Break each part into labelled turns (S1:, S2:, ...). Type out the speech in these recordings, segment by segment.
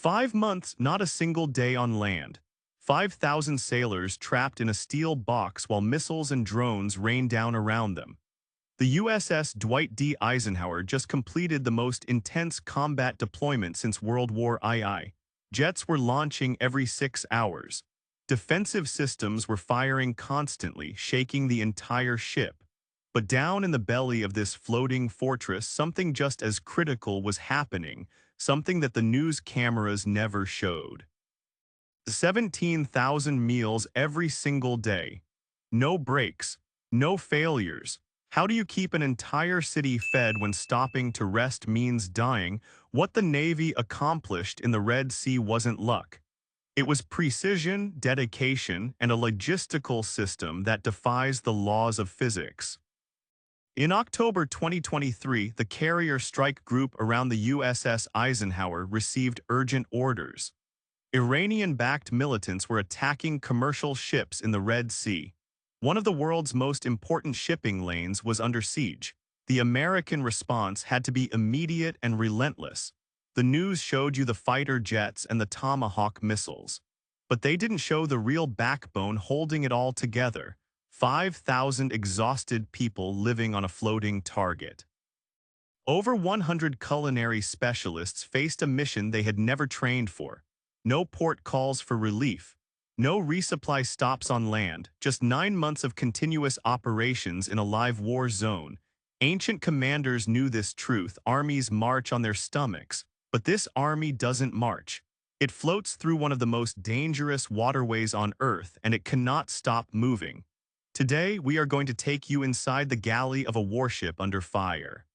S1: 5 months, not a single day on land. 5,000 sailors trapped in a steel box while missiles and drones rain down around them. The USS Dwight D. Eisenhower just completed the most intense combat deployment since World War II. Jets were launching every 6 hours. Defensive systems were firing constantly, shaking the entire ship. But down in the belly of this floating fortress, something just as critical was happening, something that the news cameras never showed. 17,000 meals every single day. No breaks, no failures. How do you keep an entire city fed when stopping to rest means dying? What the Navy accomplished in the Red Sea wasn't luck. It was precision, dedication, and a logistical system that defies the laws of physics. In October 2023, the carrier strike group around the USS Eisenhower received urgent orders. Iranian-backed militants were attacking commercial ships in the Red Sea. One of the world's most important shipping lanes was under siege. The American response had to be immediate and relentless. The news showed you the fighter jets and the Tomahawk missiles. But they didn't show the real backbone holding it all together. 5,000 exhausted people living on a floating target. Over 100 culinary specialists faced a mission they had never trained for. No port calls for relief. No resupply stops on land, just 9 months of continuous operations in a live war zone. Ancient commanders knew this truth. Armies march on their stomachs, but this army doesn't march. It floats through one of the most dangerous waterways on Earth, and it cannot stop moving. Today, we are going to take you inside the galley of a warship under fire.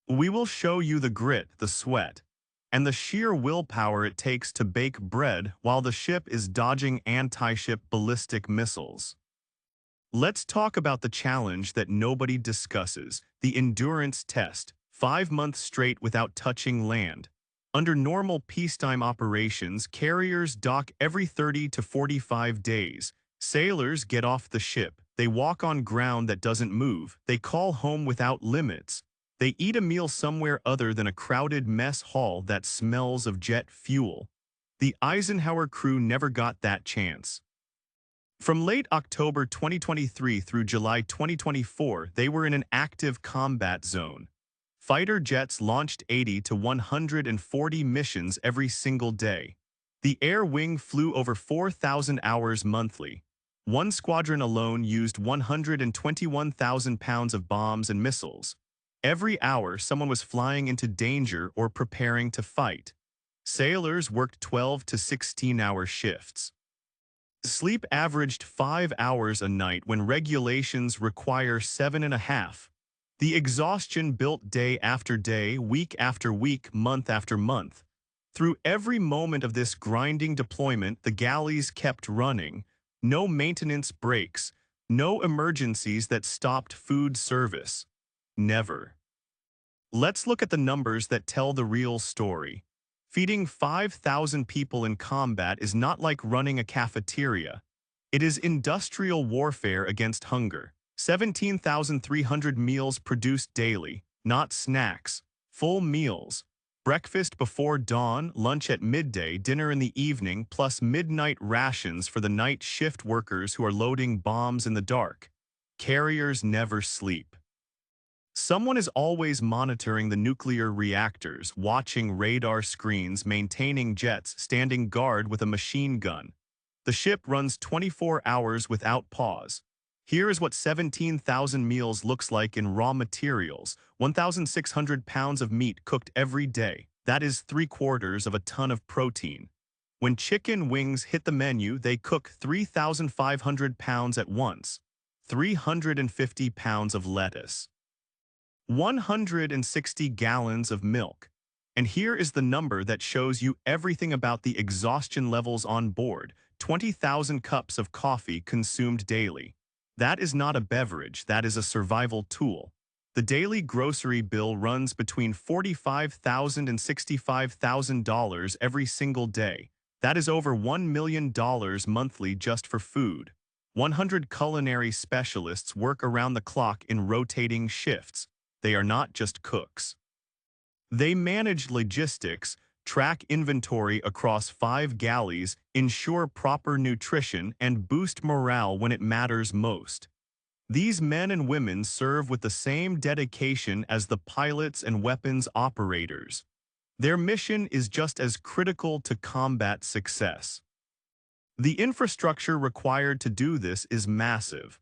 S1: We will show you the grit, the sweat, and the sheer willpower it takes to bake bread while the ship is dodging anti-ship ballistic missiles. Let's talk about the challenge that nobody discusses, the endurance test, 5 months straight without touching land. Under normal peacetime operations, carriers dock every 30 to 45 days. Sailors get off the ship. They walk on ground that doesn't move. They call home without limits. They eat a meal somewhere other than a crowded mess hall that smells of jet fuel. The Eisenhower crew never got that chance. From late October 2023 through July 2024, they were in an active combat zone. Fighter jets launched 80 to 140 missions every single day. The air wing flew over 4,000 hours monthly. One squadron alone used 121,000 pounds of bombs and missiles. Every hour, someone was flying into danger or preparing to fight. Sailors worked 12 to 16-hour shifts. Sleep averaged 5 hours a night when regulations require 7.5. The exhaustion built day after day, week after week, month after month. Through every moment of this grinding deployment, the galleys kept running. No maintenance breaks, no emergencies that stopped food service. Never. Let's look at the numbers that tell the real story. Feeding 5,000 people in combat is not like running a cafeteria. It is industrial warfare against hunger. 17,300 meals produced daily, not snacks, full meals. Breakfast before dawn, lunch at midday, dinner in the evening, plus midnight rations for the night shift workers who are loading bombs in the dark. Carriers never sleep. Someone is always monitoring the nuclear reactors, watching radar screens, maintaining jets, standing guard with a machine gun. The ship runs 24 hours without pause. Here is what 17,000 meals looks like in raw materials. 1,600 pounds of meat cooked every day. That is 3/4 of a ton of protein. When chicken wings hit the menu, they cook 3,500 pounds at once. 350 pounds of lettuce. 160 gallons of milk. And here is the number that shows you everything about the exhaustion levels on board. 20,000 cups of coffee consumed daily. That is not a beverage, that is a survival tool. The daily grocery bill runs between $45,000 and $65,000 every single day. That is over $1 million monthly just for food. 100 culinary specialists work around the clock in rotating shifts. They are not just cooks. They manage logistics, track inventory across 5 galleys, ensure proper nutrition, and boost morale when it matters most. These men and women serve with the same dedication as the pilots and weapons operators. Their mission is just as critical to combat success. The infrastructure required to do this is massive.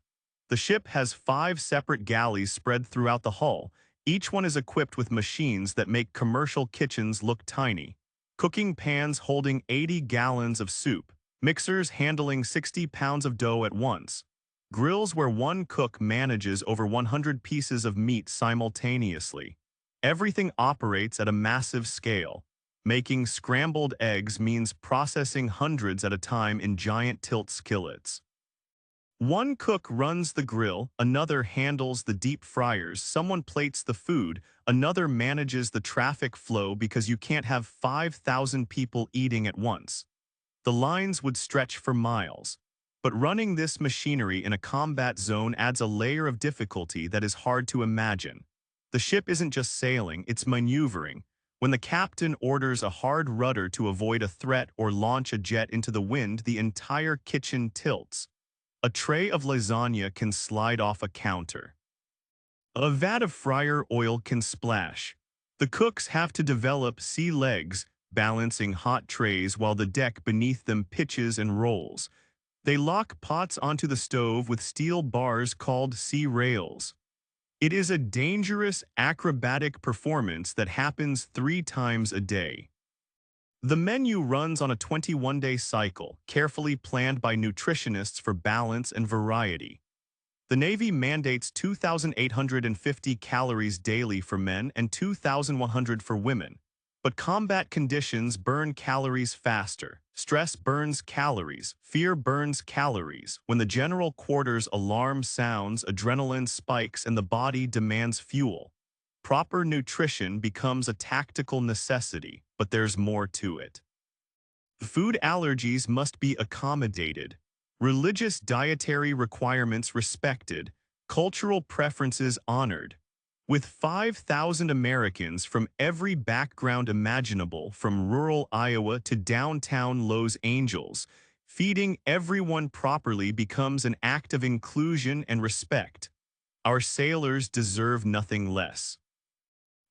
S1: The ship has 5 separate galleys spread throughout the hull. Each one is equipped with machines that make commercial kitchens look tiny. Cooking pans holding 80 gallons of soup, mixers handling 60 pounds of dough at once, grills where one cook manages over 100 pieces of meat simultaneously. Everything operates at a massive scale. Making scrambled eggs means processing hundreds at a time in giant tilt skillets. One cook runs the grill, another handles the deep fryers, someone plates the food, another manages the traffic flow because you can't have 5,000 people eating at once. The lines would stretch for miles. But running this machinery in a combat zone adds a layer of difficulty that is hard to imagine. The ship isn't just sailing, it's maneuvering. When the captain orders a hard rudder to avoid a threat or launch a jet into the wind, the entire kitchen tilts. A tray of lasagna can slide off a counter. A vat of fryer oil can splash. The cooks have to develop sea legs, balancing hot trays while the deck beneath them pitches and rolls. They lock pots onto the stove with steel bars called sea rails. It is a dangerous, acrobatic performance that happens 3 times a day. The menu runs on a 21-day cycle, carefully planned by nutritionists for balance and variety. The Navy mandates 2,850 calories daily for men and 2,100 for women. But combat conditions burn calories faster. Stress burns calories. Fear burns calories. When the general quarters alarm sounds, adrenaline spikes, and the body demands fuel. Proper nutrition becomes a tactical necessity, but there's more to it. Food allergies must be accommodated, religious dietary requirements respected, cultural preferences honored. With 5,000 Americans from every background imaginable, from rural Iowa to downtown Los Angeles, feeding everyone properly becomes an act of inclusion and respect. Our sailors deserve nothing less.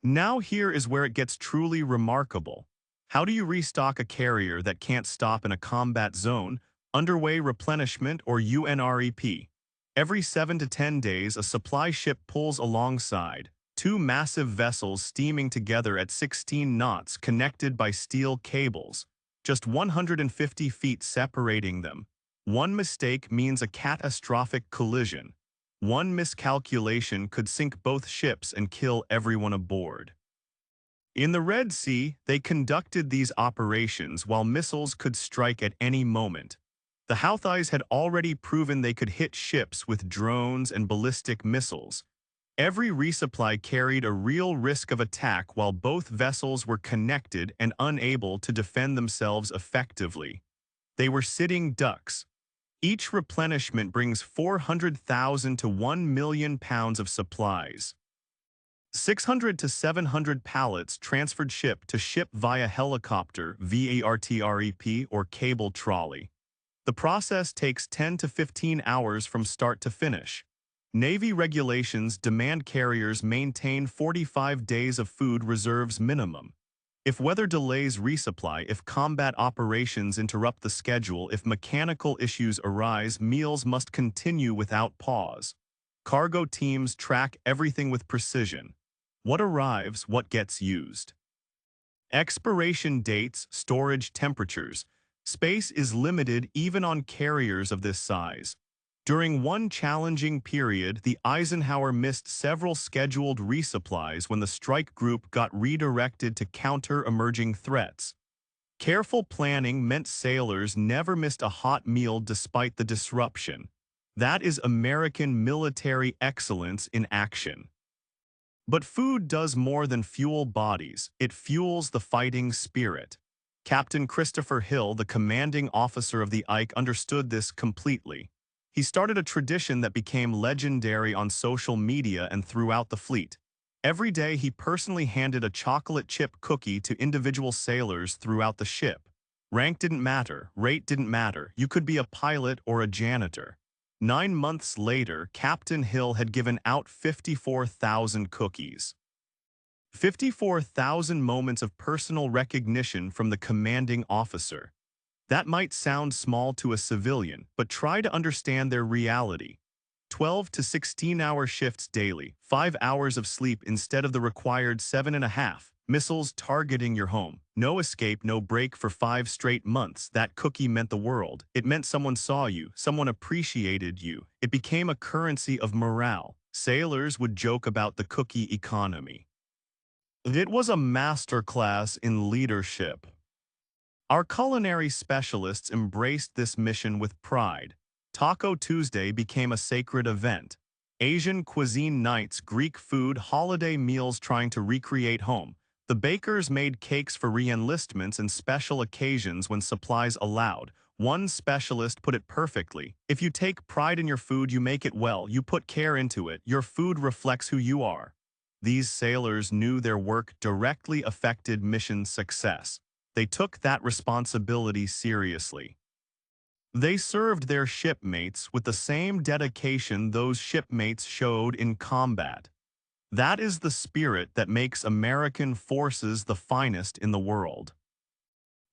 S1: Now here is where it gets truly remarkable. How do you restock a carrier that can't stop in a combat zone, underway replenishment, or UNREP? Every 7 to 10 days, a supply ship pulls alongside, 2 massive vessels steaming together at 16 knots connected by steel cables, just 150 feet separating them. One mistake means a catastrophic collision. One miscalculation could sink both ships and kill everyone aboard. In the Red Sea, they conducted these operations while missiles could strike at any moment. The Houthis had already proven they could hit ships with drones and ballistic missiles. Every resupply carried a real risk of attack while both vessels were connected and unable to defend themselves effectively. They were sitting ducks. Each replenishment brings 400,000 to 1 million pounds of supplies. 600 to 700 pallets transferred ship to ship via helicopter, VARTREP, or cable trolley. The process takes 10 to 15 hours from start to finish. Navy regulations demand carriers maintain 45 days of food reserves minimum. If weather delays resupply, if combat operations interrupt the schedule, if mechanical issues arise, meals must continue without pause. Cargo teams track everything with precision. What arrives, what gets used. Expiration dates, storage temperatures. Space is limited even on carriers of this size. During one challenging period, the Eisenhower missed several scheduled resupplies when the strike group got redirected to counter emerging threats. Careful planning meant sailors never missed a hot meal despite the disruption. That is American military excellence in action. But food does more than fuel bodies, it fuels the fighting spirit. Captain Christopher Hill, the commanding officer of the Ike, understood this completely. He started a tradition that became legendary on social media and throughout the fleet. Every day he personally handed a chocolate chip cookie to individual sailors throughout the ship. Rank didn't matter, rate didn't matter, you could be a pilot or a janitor. 9 months later, Captain Hill had given out 54,000 cookies. 54,000 moments of personal recognition from the commanding officer. That might sound small to a civilian, but try to understand their reality. 12 to 16-hour shifts daily, 5 hours of sleep instead of the required 7.5, missiles targeting your home, no escape, no break for 5 straight months. That cookie meant the world. It meant someone saw you, someone appreciated you. It became a currency of morale. Sailors would joke about the cookie economy. It was a masterclass in leadership. Our culinary specialists embraced this mission with pride. Taco Tuesday became a sacred event. Asian cuisine nights, Greek food, holiday meals trying to recreate home. The bakers made cakes for re-enlistments and special occasions when supplies allowed. One specialist put it perfectly. If you take pride in your food, you make it well, you put care into it, your food reflects who you are. These sailors knew their work directly affected mission success. They took that responsibility seriously. They served their shipmates with the same dedication those shipmates showed in combat. That is the spirit that makes American forces the finest in the world.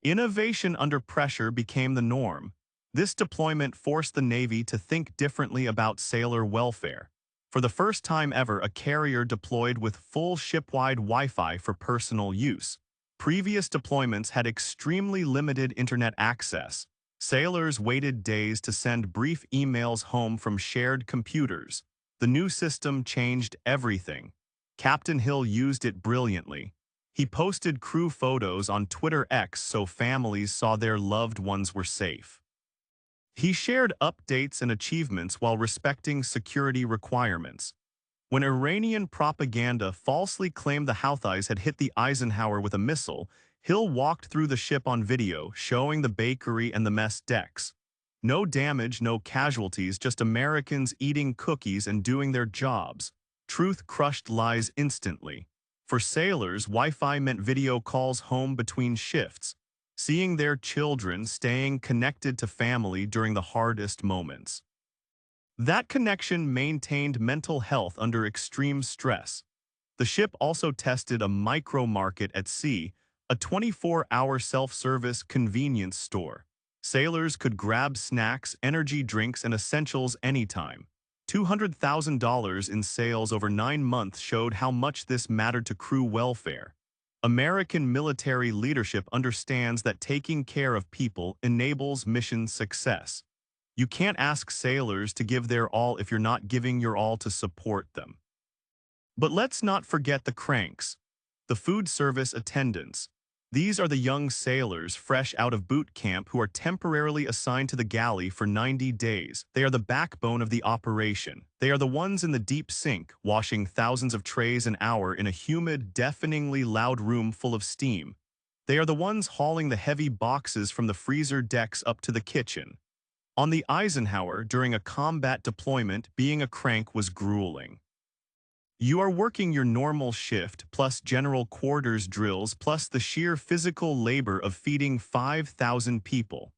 S1: Innovation under pressure became the norm. This deployment forced the Navy to think differently about sailor welfare. For the first time ever, a carrier deployed with full ship-wide Wi-Fi for personal use. Previous deployments had extremely limited internet access. Sailors waited days to send brief emails home from shared computers. The new system changed everything. Captain Hill used it brilliantly. He posted crew photos on Twitter X so families saw their loved ones were safe. He shared updates and achievements while respecting security requirements. When Iranian propaganda falsely claimed the Houthis had hit the Eisenhower with a missile, Hill walked through the ship on video, showing the bakery and the mess decks. No damage, no casualties, just Americans eating cookies and doing their jobs. Truth crushed lies instantly. For sailors, Wi-Fi meant video calls home between shifts, seeing their children, staying connected to family during the hardest moments. That connection maintained mental health under extreme stress. The ship also tested a micro-market at sea, a 24-hour self-service convenience store. Sailors could grab snacks, energy drinks, and essentials anytime. $200,000 in sales over 9 months showed how much this mattered to crew welfare. American military leadership understands that taking care of people enables mission success. You can't ask sailors to give their all if you're not giving your all to support them. But let's not forget the cranks, the food service attendants. These are the young sailors fresh out of boot camp who are temporarily assigned to the galley for 90 days. They are the backbone of the operation. They are the ones in the deep sink, washing thousands of trays an hour in a humid, deafeningly loud room full of steam. They are the ones hauling the heavy boxes from the freezer decks up to the kitchen. On the Eisenhower, during a combat deployment, being a crank was grueling. You are working your normal shift, plus general quarters drills, plus the sheer physical labor of feeding 5,000 people.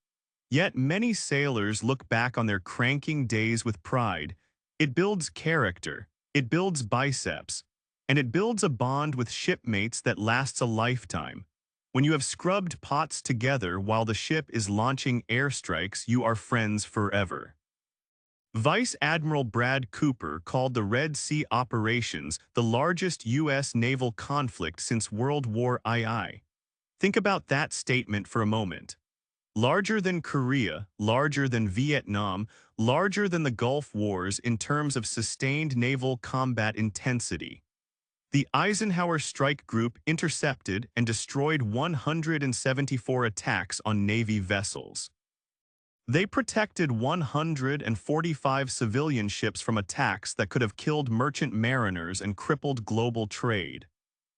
S1: Yet many sailors look back on their cranking days with pride. It builds character, it builds biceps, and it builds a bond with shipmates that lasts a lifetime. When you have scrubbed pots together while the ship is launching airstrikes, you are friends forever. Vice Admiral Brad Cooper called the Red Sea operations the largest U.S. naval conflict since World War II. Think about that statement for a moment. Larger than Korea, larger than Vietnam, larger than the Gulf Wars in terms of sustained naval combat intensity. The Eisenhower Strike Group intercepted and destroyed 174 attacks on Navy vessels. They protected 145 civilian ships from attacks that could have killed merchant mariners and crippled global trade.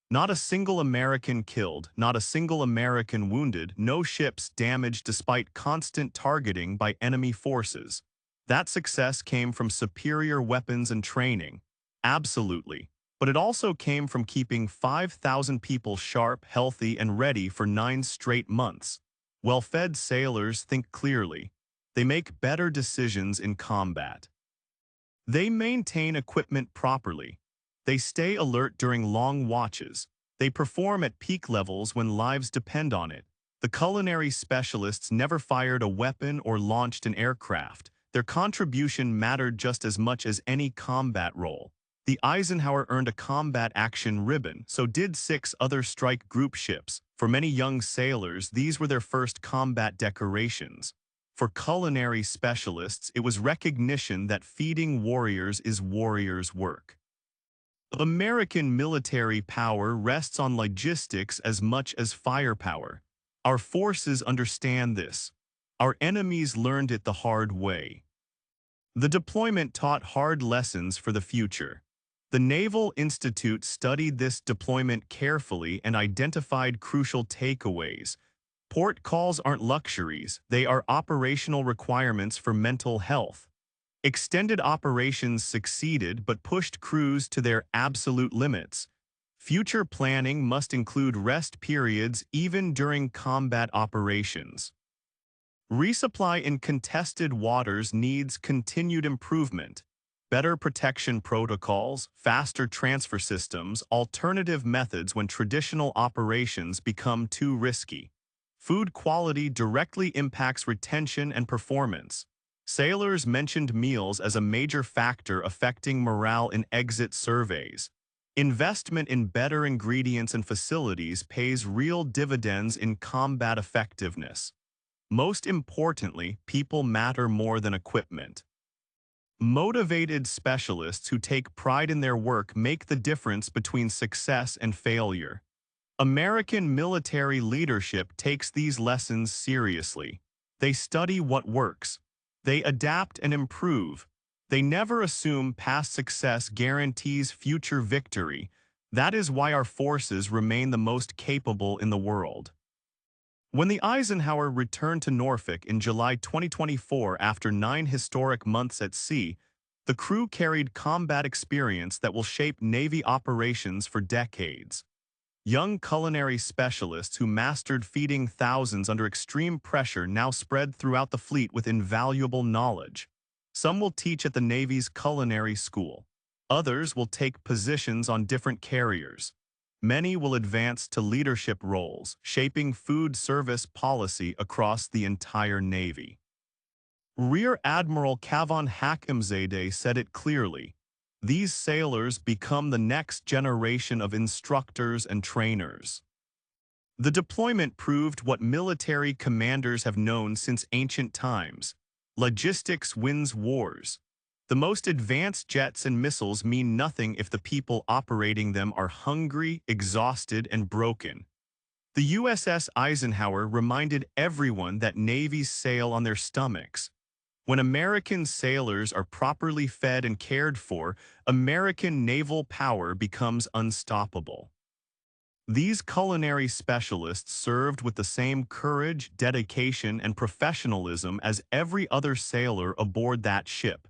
S1: Not a single American killed, not a single American wounded, no ships damaged despite constant targeting by enemy forces. That success came from superior weapons and training. Absolutely. but it also came from keeping 5,000 people sharp, healthy, and ready for 9 straight months. Well-fed sailors think clearly. They make better decisions in combat. They maintain equipment properly. They stay alert during long watches. They perform at peak levels when lives depend on it. The culinary specialists never fired a weapon or launched an aircraft. Their contribution mattered just as much as any combat role. The Eisenhower earned a combat action ribbon, so did 6 other strike group ships. For many young sailors, these were their first combat decorations. For culinary specialists, it was recognition that feeding warriors is warriors' work. American military power rests on logistics as much as firepower. Our forces understand this. Our enemies learned it the hard way. The deployment taught hard lessons for the future. The Naval Institute studied this deployment carefully and identified crucial takeaways. Port calls aren't luxuries, they are operational requirements for mental health. Extended operations succeeded but pushed crews to their absolute limits. Future planning must include rest periods even during combat operations. Resupply in contested waters needs continued improvement. Better protection protocols, faster transfer systems, alternative methods when traditional operations become too risky. Food quality directly impacts retention and performance. Sailors mentioned meals as a major factor affecting morale in exit surveys. Investment in better ingredients and facilities pays real dividends in combat effectiveness. Most importantly, people matter more than equipment. Motivated specialists who take pride in their work make the difference between success and failure. American military leadership takes these lessons seriously. They study what works. They adapt and improve. They never assume past success guarantees future victory. That is why our forces remain the most capable in the world. When the Eisenhower returned to Norfolk in July 2024 after 9 historic months at sea, the crew carried combat experience that will shape Navy operations for decades. Young culinary specialists who mastered feeding thousands under extreme pressure now spread throughout the fleet with invaluable knowledge. Some will teach at the Navy's culinary school. Others will take positions on different carriers. Many will advance to leadership roles, shaping food service policy across the entire Navy. Rear Admiral Kavon Hakimzadeh said it clearly. These sailors become the next generation of instructors and trainers. The deployment proved what military commanders have known since ancient times. Logistics wins wars. The most advanced jets and missiles mean nothing if the people operating them are hungry, exhausted, and broken. The USS Eisenhower reminded everyone that navies sail on their stomachs. When American sailors are properly fed and cared for, American naval power becomes unstoppable. These culinary specialists served with the same courage, dedication, and professionalism as every other sailor aboard that ship.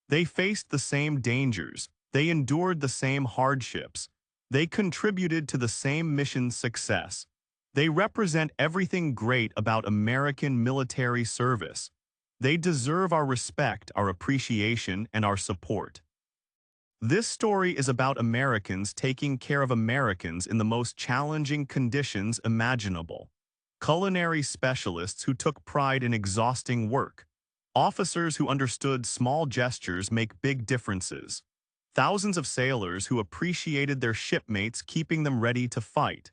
S1: They faced the same dangers. They endured the same hardships. They contributed to the same mission's success. They represent everything great about American military service. They deserve our respect, our appreciation, and our support. This story is about Americans taking care of Americans in the most challenging conditions imaginable. Culinary specialists who took pride in exhausting work. Officers who understood small gestures make big differences. Thousands of sailors who appreciated their shipmates keeping them ready to fight.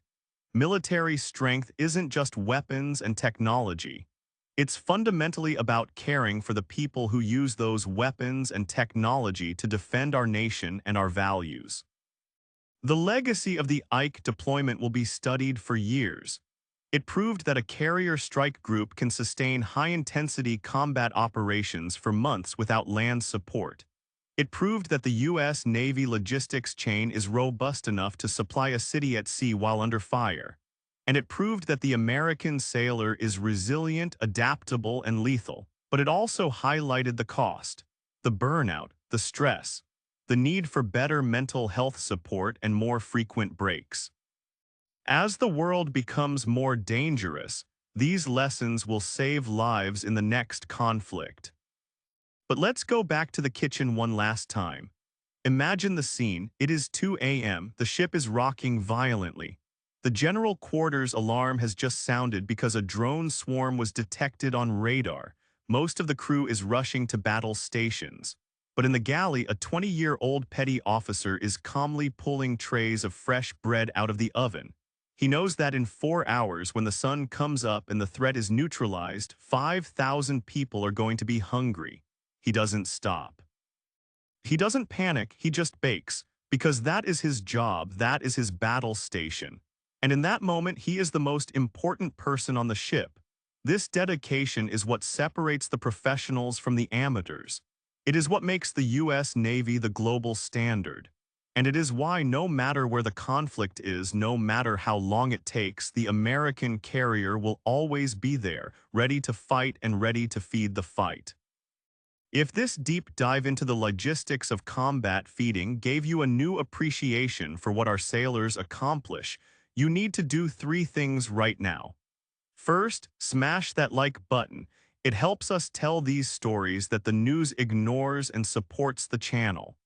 S1: Military strength isn't just weapons and technology. It's fundamentally about caring for the people who use those weapons and technology to defend our nation and our values. The legacy of the Ike deployment will be studied for years. It proved that a carrier strike group can sustain high-intensity combat operations for months without land support. It proved that the U.S. Navy logistics chain is robust enough to supply a city at sea while under fire. And it proved that the American sailor is resilient, adaptable, and lethal. But it also highlighted the cost, the burnout, the stress. the need for better mental health support, and more frequent breaks. As the world becomes more dangerous, these lessons will save lives in the next conflict. But let's go back to the kitchen one last time. Imagine the scene. It is 2 a.m. The ship is rocking violently. The general quarters alarm has just sounded because a drone swarm was detected on radar. Most of the crew is rushing to battle stations. But in the galley, a 20-year-old petty officer is calmly pulling trays of fresh bread out of the oven. He knows that in 4 hours, when the sun comes up and the threat is neutralized, 5,000 people are going to be hungry. He doesn't stop. He doesn't panic, he just bakes, because that is his job, that is his battle station. And in that moment, he is the most important person on the ship. This dedication is what separates the professionals from the amateurs. It is what makes the U.S. Navy the global standard. And it is why no matter where the conflict is, no matter how long it takes, the American carrier will always be there, ready to fight and ready to feed the fight. If this deep dive into the logistics of combat feeding gave you a new appreciation for what our sailors accomplish, you need to do 3 things right now. First, smash that like button. It helps us tell these stories that the news ignores and supports the channel.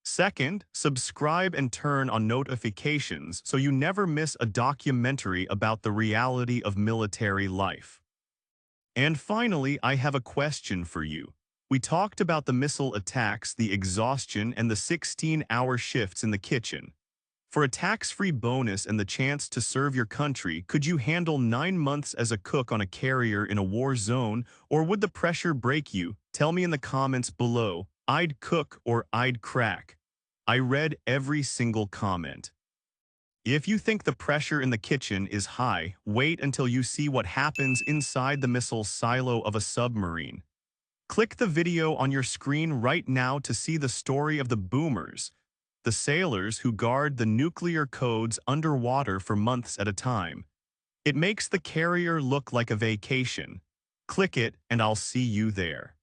S1: Second, subscribe and turn on notifications so you never miss a documentary about the reality of military life. And finally, I have a question for you. We talked about the missile attacks, the exhaustion, and the 16-hour shifts in the kitchen. For a tax-free bonus and the chance to serve your country, could you handle 9 months as a cook on a carrier in a war zone, or would the pressure break you? Tell me in the comments below. I'd cook or I'd crack. I read every single comment. If you think the pressure in the kitchen is high, wait until you see what happens inside the missile silo of a submarine. Click the video on your screen right now to see the story of the boomers, the sailors who guard the nuclear codes underwater for months at a time. It makes the carrier look like a vacation. Click it and I'll see you there.